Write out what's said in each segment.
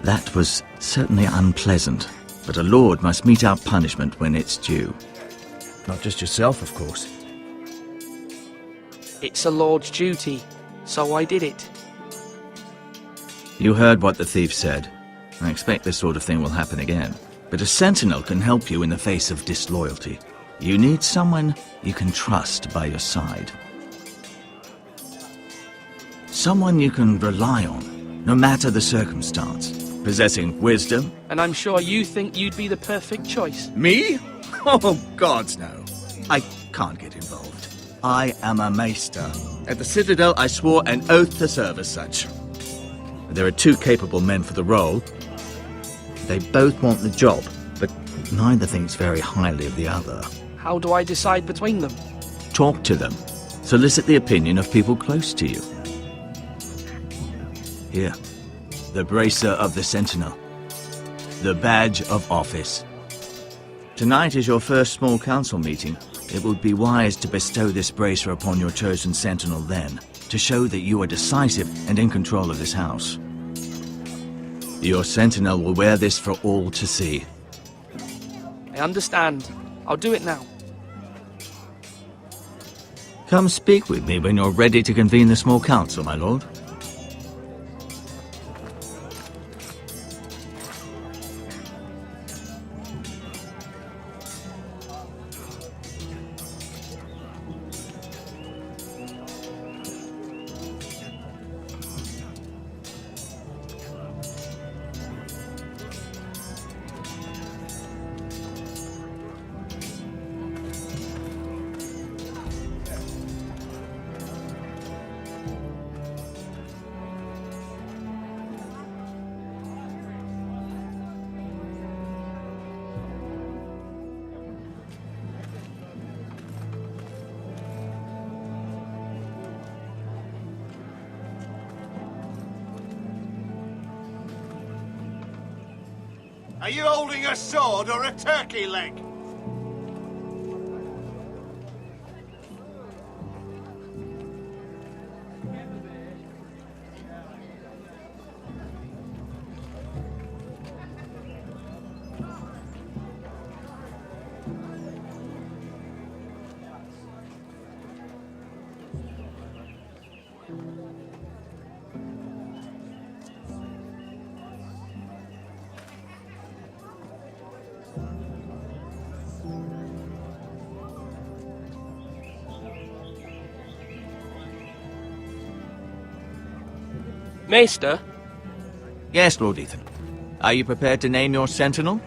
That was certainly unpleasant, but a lord must mete out punishment when it's due. Not just yourself, of course. It's a lord's duty, so I did it. You heard what the thief said. I expect this sort of thing will happen again. But a sentinel can help you in the face of disloyalty. You need someone you can trust by your side. Someone you can rely on, no matter the circumstance. Possessing wisdom. And I'm sure you think you'd be the perfect choice. Me? Oh, gods no. I can't get involved. I am a maester. At the Citadel, I swore an oath to serve as such. There are two capable men for the role. They both want the job, but neither thinks very highly of the other. How do I decide between them? Talk to them. Solicit the opinion of people close to you. Here, the bracer of the Sentinel. The badge of office. Tonight is your first small council meeting. It would be wise to bestow this bracer upon your chosen Sentinel then, to show that you are decisive and in control of this house. Your Sentinel will wear this for all to see. I understand. I'll do it now. Come speak with me when you're ready to convene the small council, my lord. Are you holding a sword or a turkey leg? Maester? Yes, Lord Ethan. Are you prepared to name your Sentinel?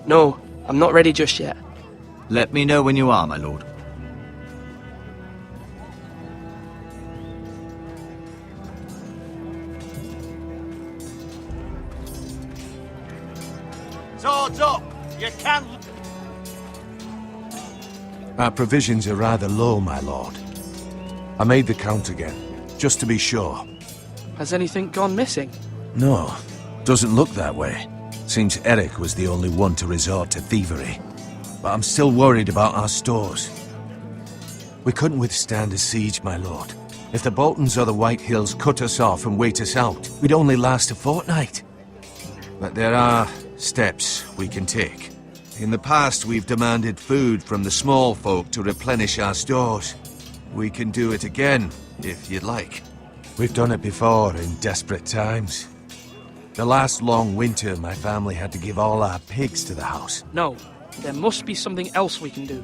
No, I'm not ready just yet. Let me know when you are, my lord. Swords up! You can't... Our provisions are rather low, my lord. I made the count again, just to be sure. Has anything gone missing? No, doesn't look that way. Seems Eric was the only one to resort to thievery. But I'm still worried about our stores. We couldn't withstand a siege, my lord. If the Boltons or the White Hills cut us off and wait us out, we'd only last a fortnight. But there are steps we can take. In the past, we've demanded food from the small folk to replenish our stores. We can do it again, if you'd like. We've done it before in desperate times. The last long winter, my family had to give all our pigs to the house. No, there must be something else we can do.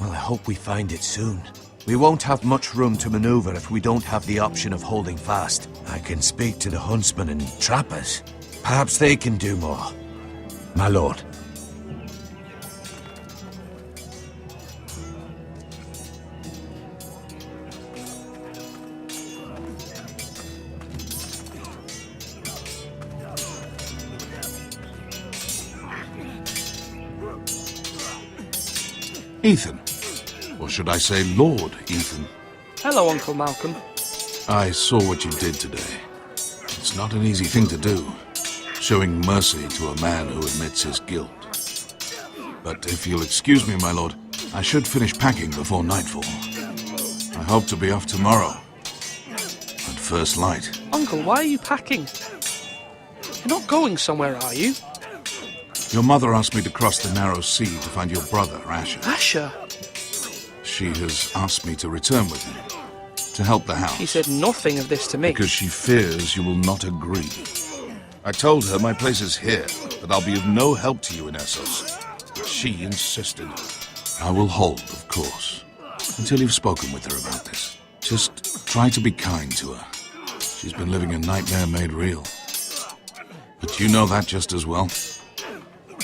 Well, I hope we find it soon. We won't have much room to maneuver if we don't have the option of holding fast. I can speak to the huntsmen and trappers. Perhaps they can do more. My lord. Ethan. Or should I say Lord Ethan? Hello, Uncle Malcolm. I saw what you did today. It's not an easy thing to do, showing mercy to a man who admits his guilt. But if you'll excuse me, my lord, I should finish packing before nightfall. I hope to be off tomorrow. But first light. Uncle, why are you packing? You're not going somewhere, are you? Your mother asked me to cross the narrow sea to find your brother, Asher. Asher? She has asked me to return with him, to help the house. She said nothing of this to me. Because she fears you will not agree. I told her my place is here, that I'll be of no help to you in Essos. But she insisted. I will hold, of course, until you've spoken with her about this. Just try to be kind to her. She's been living a nightmare made real. But you know that just as well.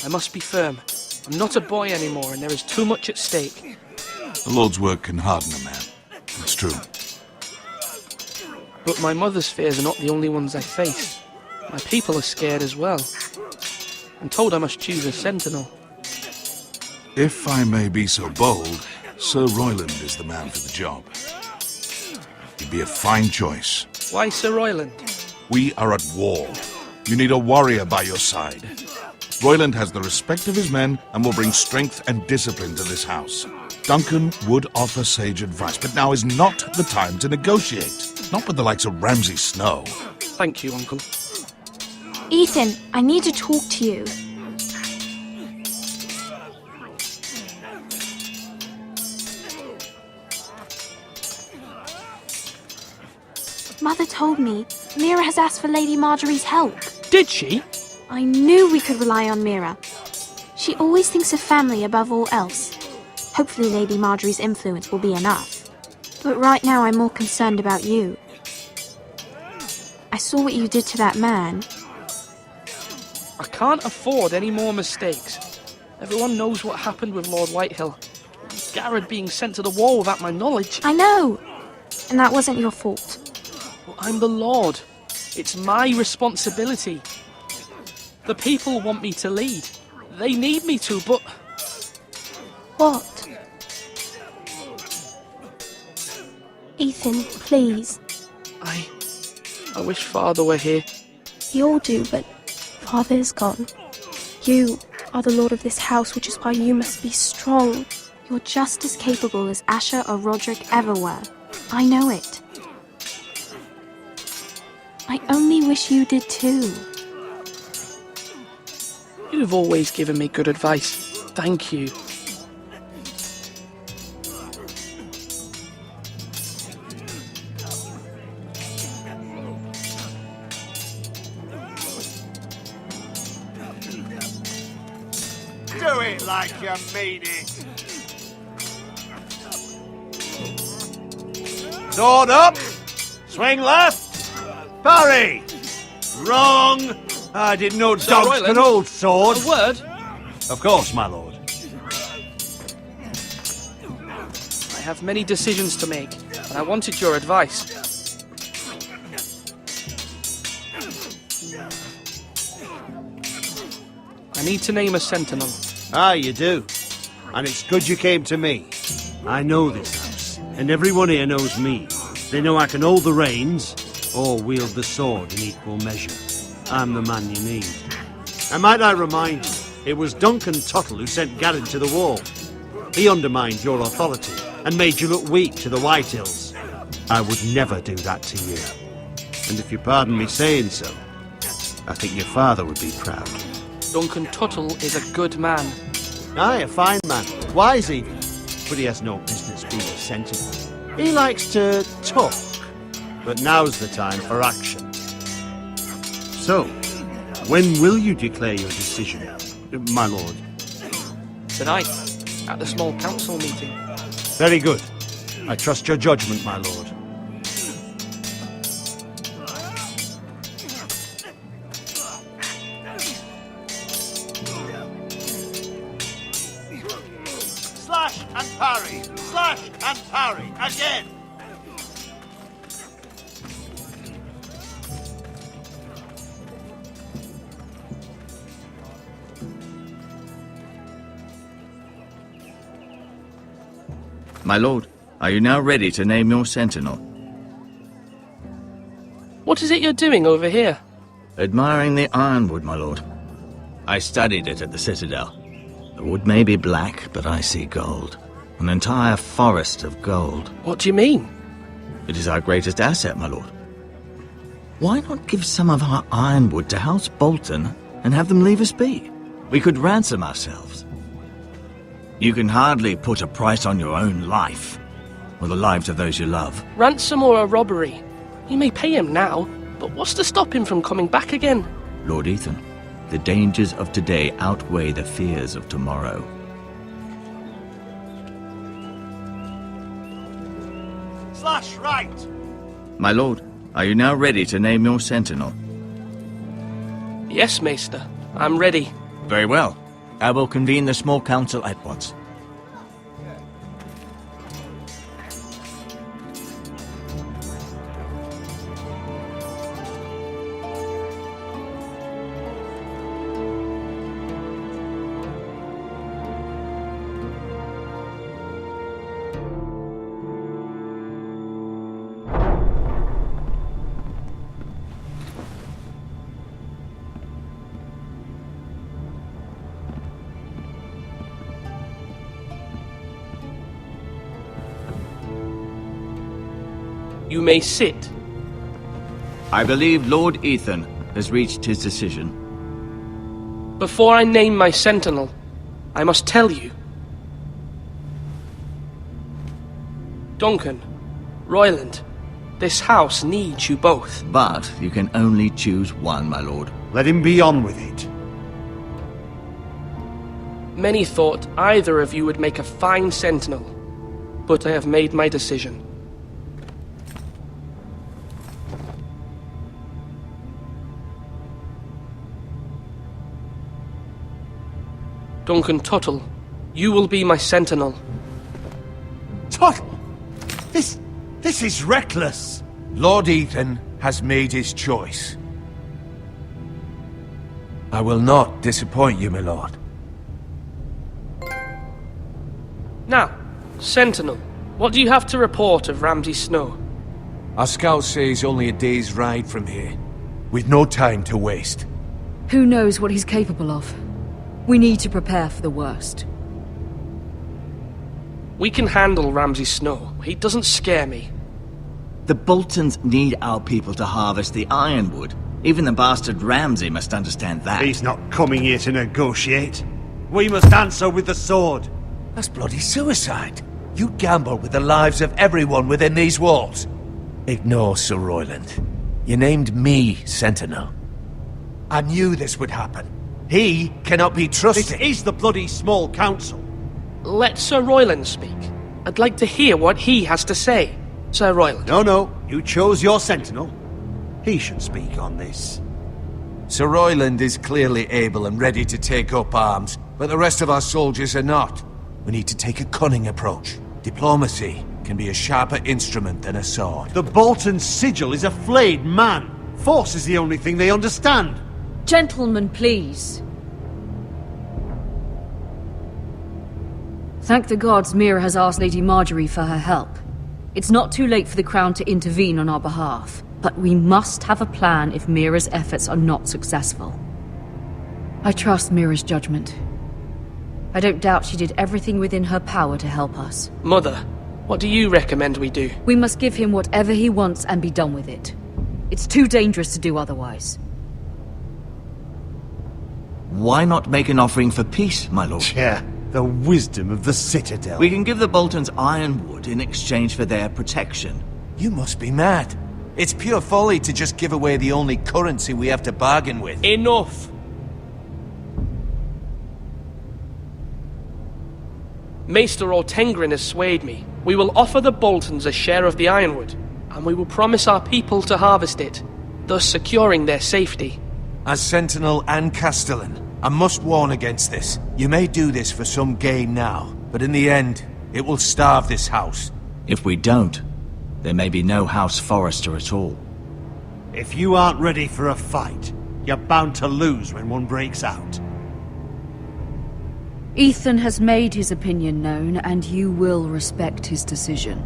I must be firm. I'm not a boy anymore, and there is too much at stake. The Lord's work can harden a man. It's true. But my mother's fears are not the only ones I face. My people are scared as well. I'm told I must choose a sentinel. If I may be so bold, Sir Royland is the man for the job. He'd be a fine choice. Why Sir Royland? We are at war. You need a warrior by your side. Royland has the respect of his men and will bring strength and discipline to this house. Duncan would offer sage advice, but now is not the time to negotiate. Not with the likes of Ramsay Snow. Thank you, Uncle. Ethan, I need to talk to you. Mother told me Mira has asked for Lady Marjorie's help. Did she? I knew we could rely on Mira. She always thinks of family above all else. Hopefully Lady Marjorie's influence will be enough. But right now I'm more concerned about you. I saw what you did to that man. I can't afford any more mistakes. Everyone knows what happened with Lord Whitehill. Garrett being sent to the war without my knowledge. I know! And that wasn't your fault. Well, I'm the Lord. It's my responsibility. The people want me to lead. They need me to, but... What? Ethan, please. I wish Father were here. We all do, but Father is gone. You are the lord of this house, which is why you must be strong. You're just as capable as Asher or Roderick ever were. I know it. I only wish you did too. You've always given me good advice. Thank you. Do it like you mean it. Sword up. Swing left. Parry. Wrong. I didn't know Sir dogs Royland, could hold swords. A word? Of course, my lord. I have many decisions to make, and I wanted your advice. I need to name a sentinel. Ah, you do. And it's good you came to me. I know this house, and everyone here knows me. They know I can hold the reins, or wield the sword in equal measure. I'm the man you need. And might I remind you, it was Duncan Tuttle who sent Garrett to the war. He undermined your authority and made you look weak to the Whitehills. I would never do that to you. And if you pardon me saying so, I think your father would be proud. Duncan Tuttle is a good man. Aye, a fine man. Wise even. But he has no business being a sentinel. He likes to talk. But now's the time for action. So, when will you declare your decision, my lord? Tonight, at the small council meeting. Very good. I trust your judgment, my lord. Slash and parry! Slash and parry! Again! My lord, are you now ready to name your sentinel? What is it you're doing over here? Admiring the ironwood, my lord. I studied it at the Citadel. The wood may be black, but I see gold. An entire forest of gold. What do you mean? It is our greatest asset, my lord. Why not give some of our ironwood to House Bolton and have them leave us be? We could ransom ourselves. You can hardly put a price on your own life, or the lives of those you love. Ransom or a robbery? You may pay him now, but what's to stop him from coming back again? Lord Ethan, the dangers of today outweigh the fears of tomorrow. Slash right! My lord, are you now ready to name your sentinel? Yes, Maester. I'm ready. Very well. I will convene the small council at once. You may sit. I believe Lord Ethan has reached his decision. Before I name my sentinel, I must tell you. Duncan, Royland, this house needs you both. But you can only choose one, my lord. Let him be on with it. Many thought either of you would make a fine sentinel, but I have made my decision. Duncan Tuttle, you will be my sentinel. Tuttle! This is reckless! Lord Ethan has made his choice. I will not disappoint you, my lord. Now, sentinel, what do you have to report of Ramsay Snow? Our scouts say he's only a day's ride from here, with no time to waste. Who knows what he's capable of? We need to prepare for the worst. We can handle Ramsay Snow. He doesn't scare me. The Boltons need our people to harvest the ironwood. Even the bastard Ramsay must understand that. He's not coming here to negotiate. We must answer with the sword. That's bloody suicide. You gamble with the lives of everyone within these walls. Ignore Sir Royland. You named me Sentinel. I knew this would happen. He cannot be trusted. This is the bloody small council. Let Sir Royland speak. I'd like to hear what he has to say. Sir Royland. No, you chose your sentinel. He should speak on this. Sir Royland is clearly able and ready to take up arms, but the rest of our soldiers are not. We need to take a cunning approach. Diplomacy can be a sharper instrument than a sword. The Bolton sigil is a flayed man. Force is the only thing they understand. Gentlemen, please. Thank the gods Mira has asked Lady Marjorie for her help. It's not too late for the Crown to intervene on our behalf, but we must have a plan if Mira's efforts are not successful. I trust Mira's judgment. I don't doubt she did everything within her power to help us. Mother, what do you recommend we do? We must give him whatever he wants and be done with it. It's too dangerous to do otherwise. Why not make an offering for peace, my lord? Yeah, the wisdom of the Citadel. We can give the Boltons ironwood in exchange for their protection. You must be mad. It's pure folly to just give away the only currency we have to bargain with. Enough! Maester Ortengrin has swayed me. We will offer the Boltons a share of the ironwood, and we will promise our people to harvest it, thus securing their safety. As Sentinel and Castellan, I must warn against this. You may do this for some gain now, but in the end, it will starve this house. If we don't, there may be no House Forrester at all. If you aren't ready for a fight, you're bound to lose when one breaks out. Ethan has made his opinion known, and you will respect his decision.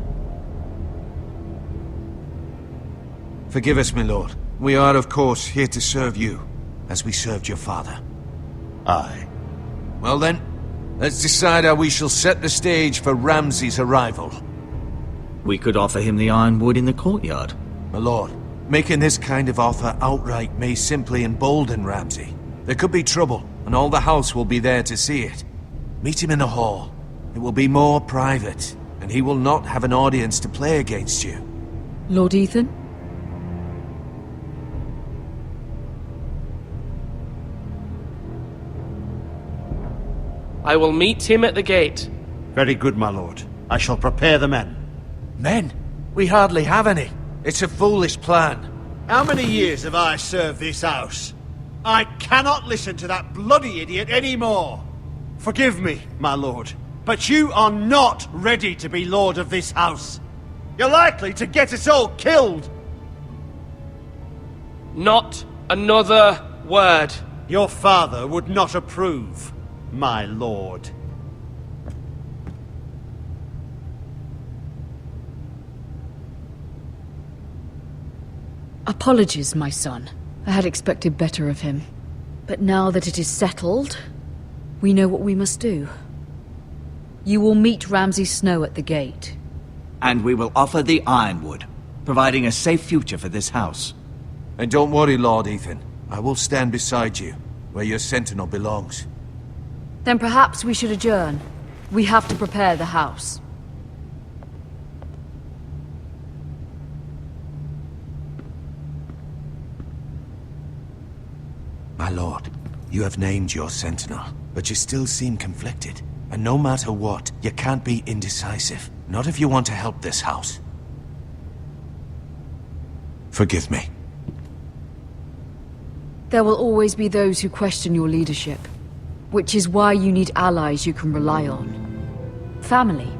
Forgive us, my lord. We are, of course, here to serve you, as we served your father. Aye. Well then, let's decide how we shall set the stage for Ramsay's arrival. We could offer him the ironwood in the courtyard. My lord, Making this kind of offer outright may simply embolden Ramsay. There could be trouble, and all the house will be there to see it. Meet him in the hall. It will be more private, and he will not have an audience to play against you. Lord Ethan? I will meet him at the gate. Very good, my lord. I shall prepare the men. Men? We hardly have any. It's a foolish plan. How many years have I served this house? I cannot listen to that bloody idiot anymore. Forgive me, my lord, but you are not ready to be lord of this house. You're likely to get us all killed. Not another word. Your father would not approve, my lord. Apologies, my son. I had expected better of him. But now that it is settled, we know what we must do. You will meet Ramsay Snow at the gate. And we will offer the Ironwood, providing a safe future for this house. And don't worry, Lord Ethan. I will stand beside you, where your sentinel belongs. Then perhaps we should adjourn. We have to prepare the house. My lord, you have named your sentinel, but you still seem conflicted. And no matter what, you can't be indecisive. Not if you want to help this house. Forgive me. There will always be those who question your leadership, which is why you need allies you can rely on. Family.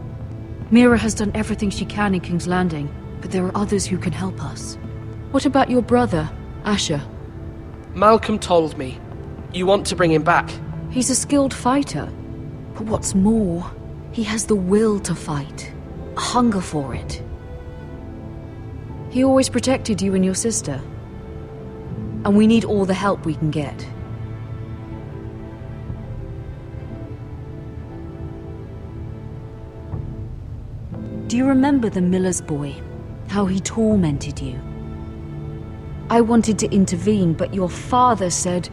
Mira has done everything she can in King's Landing, but there are others who can help us. What about your brother, Asher? Malcolm told me. You want to bring him back. He's a skilled fighter. But what's more, he has the will to fight. A hunger for it. He always protected you and your sister. And we need all the help we can get. Do you remember the miller's boy? How he tormented you? I wanted to intervene, but your father said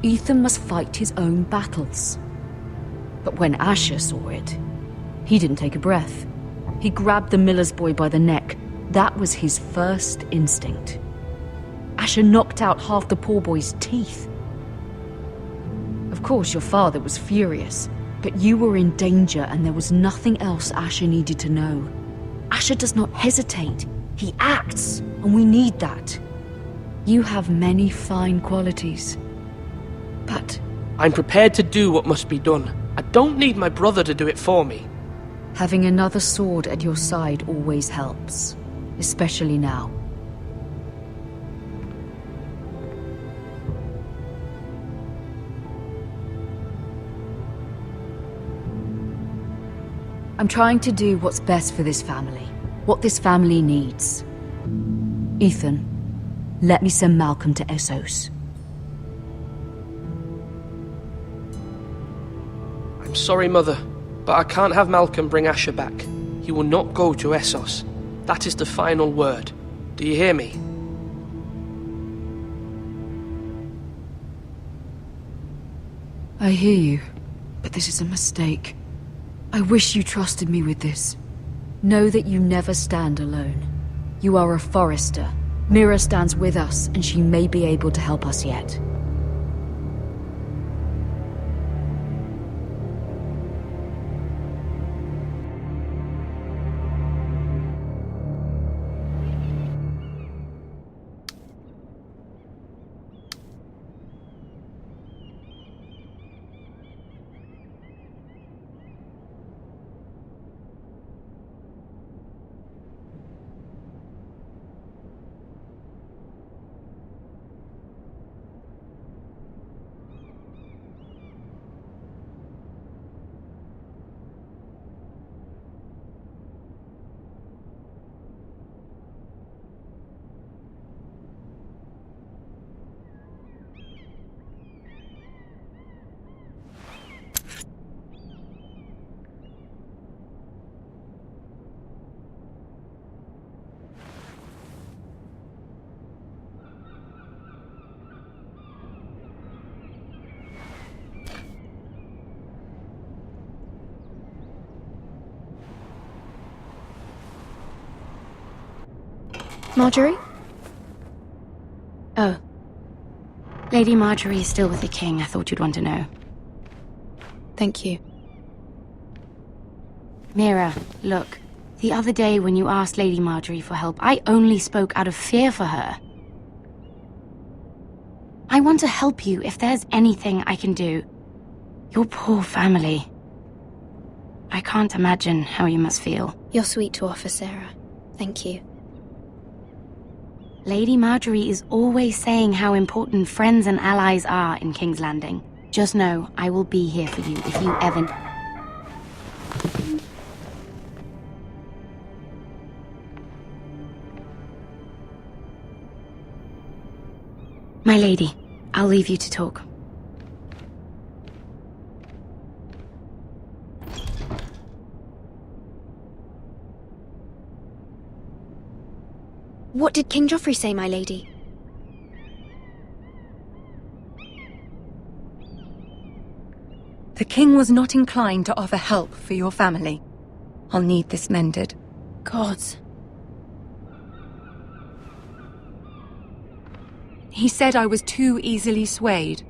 Ethan must fight his own battles. But when Asher saw it, he didn't take a breath. He grabbed the miller's boy by the neck. That was his first instinct. Asher knocked out half the poor boy's teeth. Of course, your father was furious, but you were in danger and there was nothing else Asher needed to know. Asher does not hesitate. He acts, and we need that. You have many fine qualities. But I'm prepared to do what must be done. I don't need my brother to do it for me. having another sword at your side always helps, especially now. I'm trying to do what's best for this family, what this family needs. Ethan, let me send Malcolm to Essos. I'm sorry, Mother, but I can't have Malcolm bring Asher back. He will not go to Essos. That is the final word. Do you hear me? I hear you, but this is a mistake. I wish you trusted me with this. Know that you never stand alone. You are a Forester. Mira stands with us, and she may be able to help us yet. Marjorie? Oh. Lady Marjorie is still with the king. I thought you'd want to know. Thank you. Mira, look. The other day when you asked Lady Marjorie for help, I only spoke out of fear for her. I want to help you if there's anything I can do. Your poor family. I can't imagine how you must feel. You're sweet to offer, Sarah. Thank you. Lady Marjorie is always saying how important friends and allies are in King's Landing. Just know, I will be here for you if you ever... My lady, I'll leave you to talk. What did King Joffrey say, my lady? The king was not inclined to offer help for your family. I'll need this mended. Gods. He said I was too easily swayed.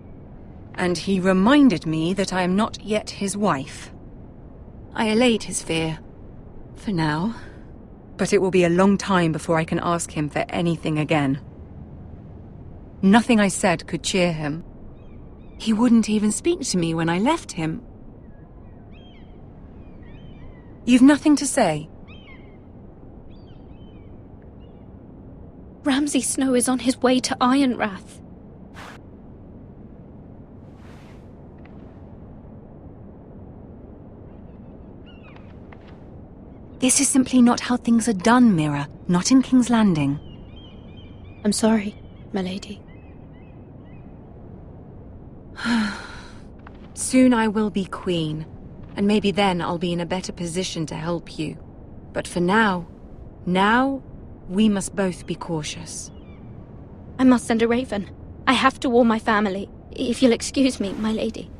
And he reminded me that I am not yet his wife. I allayed his fear. For now. But it will be a long time before I can ask him for anything again. Nothing I said could cheer him. He wouldn't even speak to me when I left him. You've nothing to say? Ramsay Snow is on his way to Ironrath. This is simply not how things are done, Mira. Not in King's Landing. I'm sorry, my lady. Soon I will be queen, and maybe then I'll be in a better position to help you. But for now, we must both be cautious. I must send a raven. I have to warn my family. If you'll excuse me, my lady.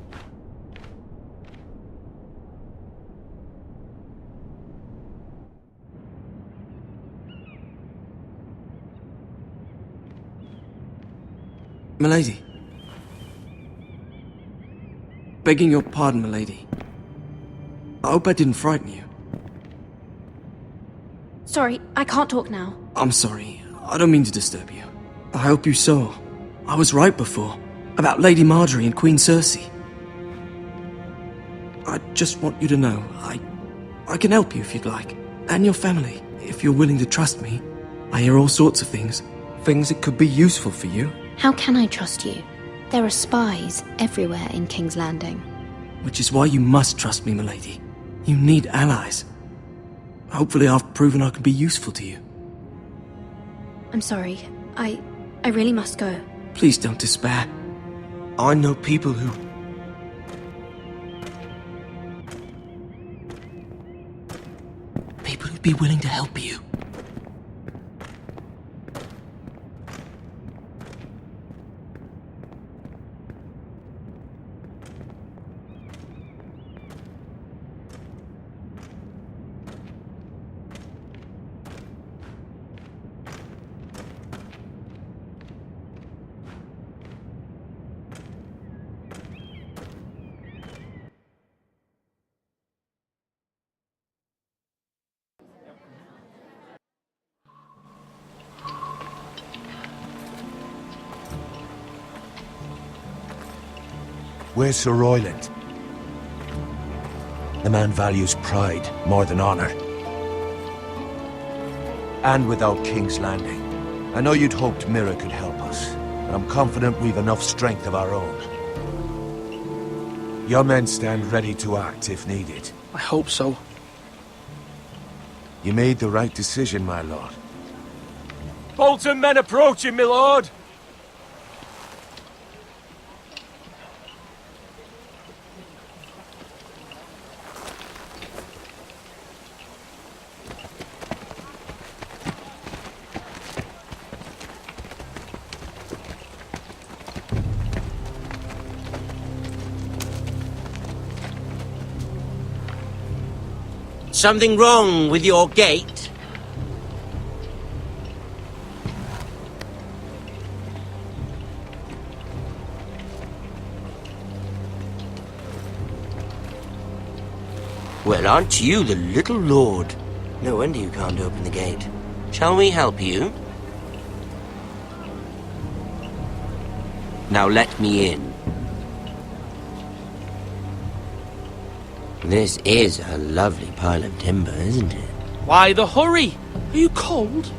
Milady. Begging your pardon, milady. I hope I didn't frighten you. Sorry, I can't talk now. I'm sorry. I don't mean to disturb you. I hope you saw. I was right before. About Lady Marjorie and Queen Cersei. I just want you to know, I can help you if you'd like. And your family, if you're willing to trust me. I hear all sorts of things. Things that could be useful for you. How can I trust you? There are spies everywhere in King's Landing. Which is why you must trust me, milady. You need allies. Hopefully I've proven I can be useful to you. I'm sorry. I really must go. Please don't despair. I know people who... People who'd be willing to help you. Where's Sir Royland? The man values pride more than honor. And without King's Landing, I know you'd hoped Mira could help us, but I'm confident we've enough strength of our own. Your men stand ready to act if needed. I hope so. You made the right decision, my lord. Bolton men approaching, my lord! Something wrong with your gate? Well, aren't you the little lord? No wonder you can't open the gate. Shall we help you? Now let me in. This is a lovely pile of timber, isn't it? Why the hurry? Are you cold?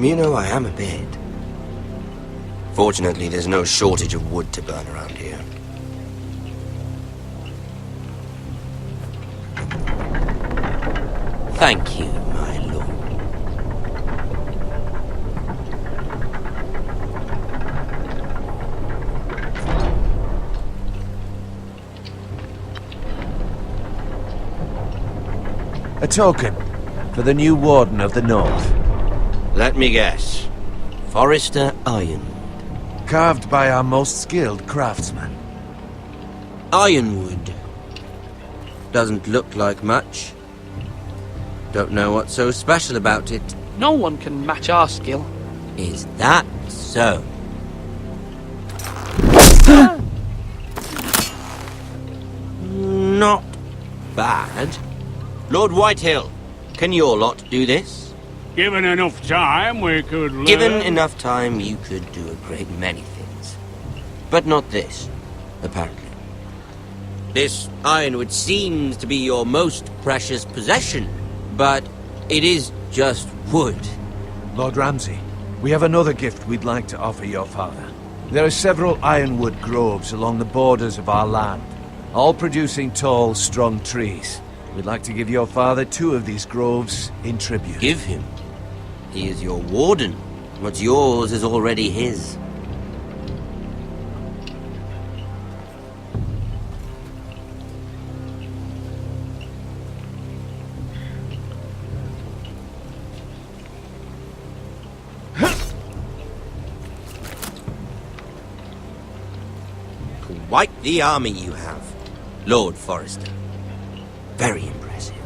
You know, I am a bit. Fortunately, there's no shortage of wood to burn around here. Thank you, my lord. A token for the new Warden of the North. Let me guess. Forrester Ironwood. Carved by our most skilled craftsman. Ironwood. Doesn't look like much. Don't know what's so special about it. No one can match our skill. Is that so? Not bad. Lord Whitehill, can your lot do this? Given enough time, we could learn. Given enough time, you could do a great many things. But not this, apparently. This ironwood seems to be your most precious possession, but it is just wood. Lord Ramsay, we have another gift we'd like to offer your father. There are several ironwood groves along the borders of our land, all producing tall, strong trees. We'd like to give your father 2 of these groves in tribute. Give him. He is your warden. What's yours is already his. Quite the army you have, Lord Forrester. Very impressive.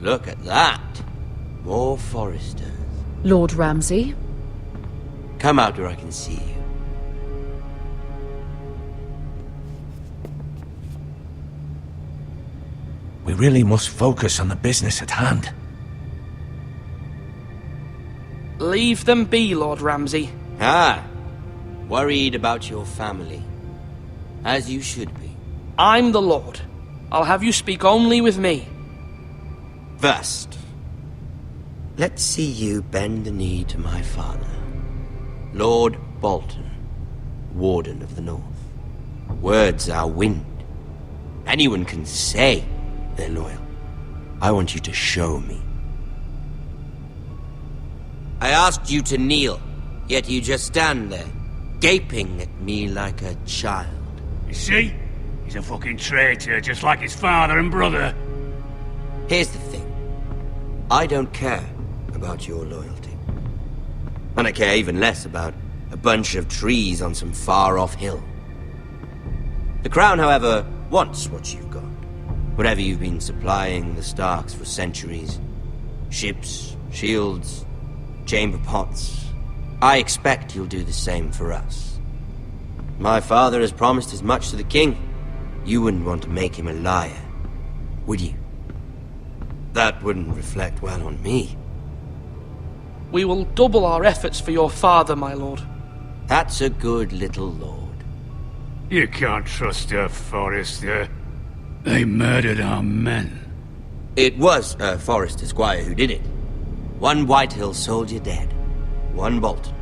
Look at that. More Forresters. Lord Ramsay? Come out where I can see you. We really must focus on the business at hand. Leave them be, Lord Ramsay. Ah, worried about your family. As you should be. I'm the Lord. I'll have you speak only with me. First, let's see you bend the knee to my father, Lord Bolton, Warden of the North. Words are wind. Anyone can say they're loyal. I want you to show me. I asked you to kneel, yet you just stand there, gaping at me like a child. You see? He's a fucking traitor, just like his father and brother. Here's the thing. I don't care about your loyalty. And I care even less about a bunch of trees on some far-off hill. The Crown, however, wants what you've got. Whatever you've been supplying the Starks for centuries. Ships, shields, chamber pots. I expect you'll do the same for us. My father has promised as much to the king. You wouldn't want to make him a liar, would you? That wouldn't reflect well on me. We will double our efforts for your father, my lord. That's a good little lord. You can't trust her, Forrester. They murdered our men. It was a Forrester squire who did it. One Whitehill soldier dead. One Bolton.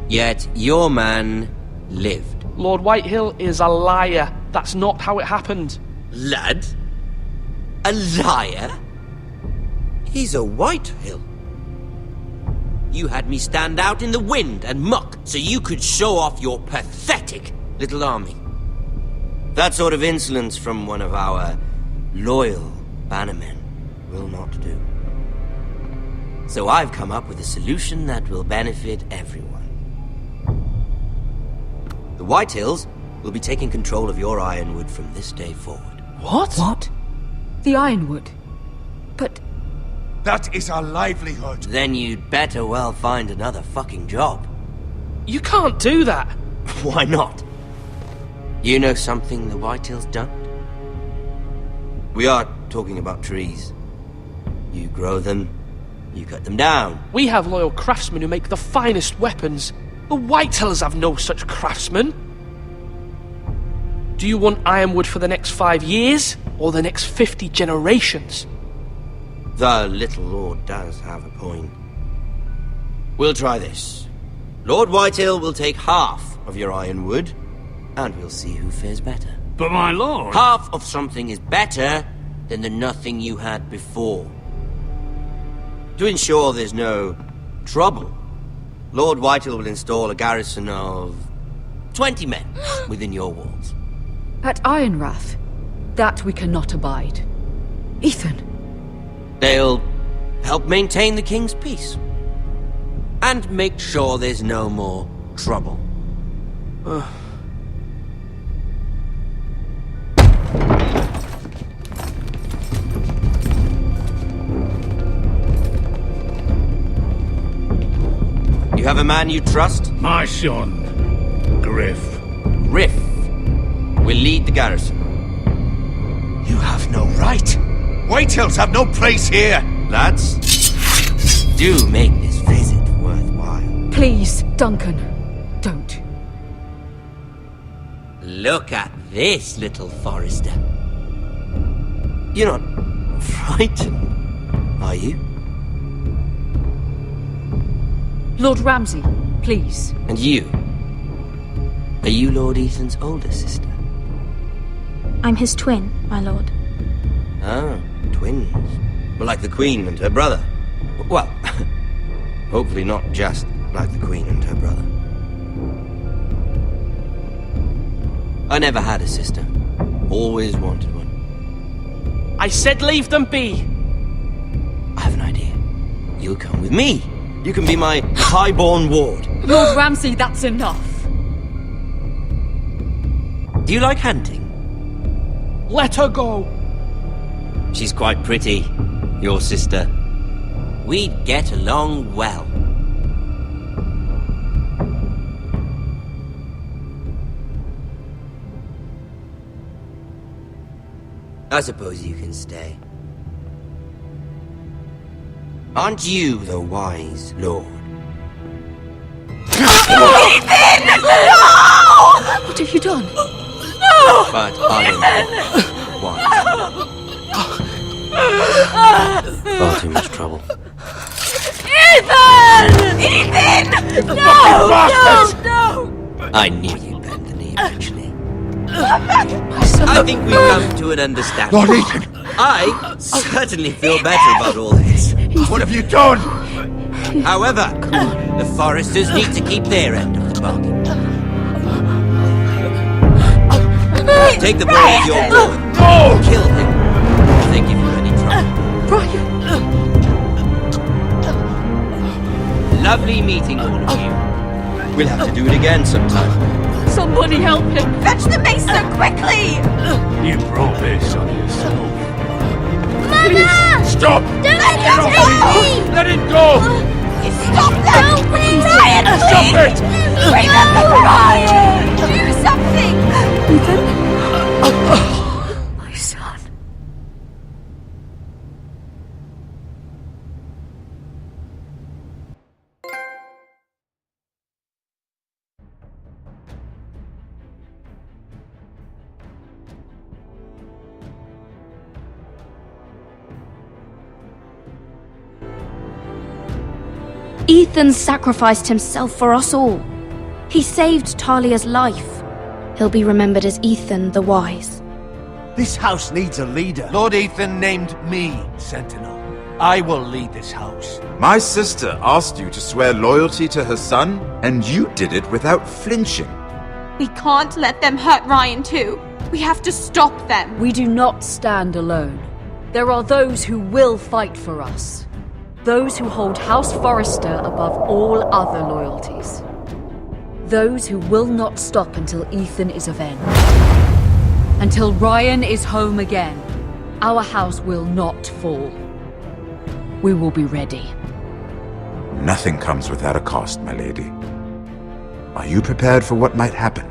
Yet your man lived. Lord Whitehill is a liar. That's not how it happened. Lad? A liar? He's a Whitehill. You had me stand out in the wind and muck so you could show off your pathetic little army. That sort of insolence from one of our loyal bannermen will not do. So I've come up with a solution that will benefit everyone. The Whitehills will be taking control of your Ironwood from this day forward. What? What? The Ironwood? But... That is our livelihood. Then you'd better well find another fucking job. You can't do that. Why not? You know something the Whitehills don't? We are talking about trees. You grow them, you cut them down. We have loyal craftsmen who make the finest weapons. The Whitehills have no such craftsmen. Do you want Ironwood for the next 5 years, or the next 50 generations? The little Lord does have a point. We'll try this. Lord Whitehill will take half of your Ironwood, and we'll see who fares better. But my lord... Half of something is better than the nothing you had before. To ensure there's no trouble, Lord Whitehill will install a garrison of 20 men within your walls. At Ironrath? That we cannot abide. Ethan! They'll help maintain the king's peace. And make sure there's no more trouble. You have a man you trust? My son, Griff. Griff will lead the garrison. You have no right. Whitehills have no place here. Lads, do make this visit worthwhile. Please, Duncan, don't. Look at this, little Forester. You're not frightened, are you? Lord Ramsay, please. And you? Are you Lord Ethan's older sister? I'm his twin, my lord. Ah, twins. Well, like the Queen and her brother. Well, hopefully not just like the Queen and her brother. I never had a sister. Always wanted one. I said leave them be. I have an idea. You'll come with me. You can be my highborn ward. Lord Ramsay, that's enough. Do you like hunting? Let her go. She's quite pretty, your sister. We'd get along well. I suppose you can stay. Aren't you the wise lord? Ethan! No! What have you done? No! But I am wise. Far too much trouble. Ethan! Ethan! No! No! No! I knew you'd bend the knee eventually. I think we've come to an understanding. Lord Ethan! I certainly feel better about all this. What have you done? However, the Foresters need to keep their end of the bargain. Take the boy as your boy. No! Kill him if they give you any trouble. Brian! Lovely meeting all of you. We'll have to do it again sometime. Somebody help him! Fetch the maester, quickly! You brought this on yourself. Mother! Stop! Don't let him take me! Let it go! Stop that! Brian, Stop please! it! Remember Brian! Do something! Ethan? My son. Ethan sacrificed himself for us all. He saved Talia's life. He'll be remembered as Ethan the Wise. This house needs a leader. Lord Ethan named me Sentinel. I will lead this house. My sister asked you to swear loyalty to her son, and you did it without flinching. We can't let them hurt Ryan too. We have to stop them. We do not stand alone. There are those who will fight for us. Those who hold House Forrester above all other loyalties. Those who will not stop until Ethan is avenged. Until Ryan is home again, our house will not fall. We will be ready. Nothing comes without a cost, my lady. Are you prepared for what might happen?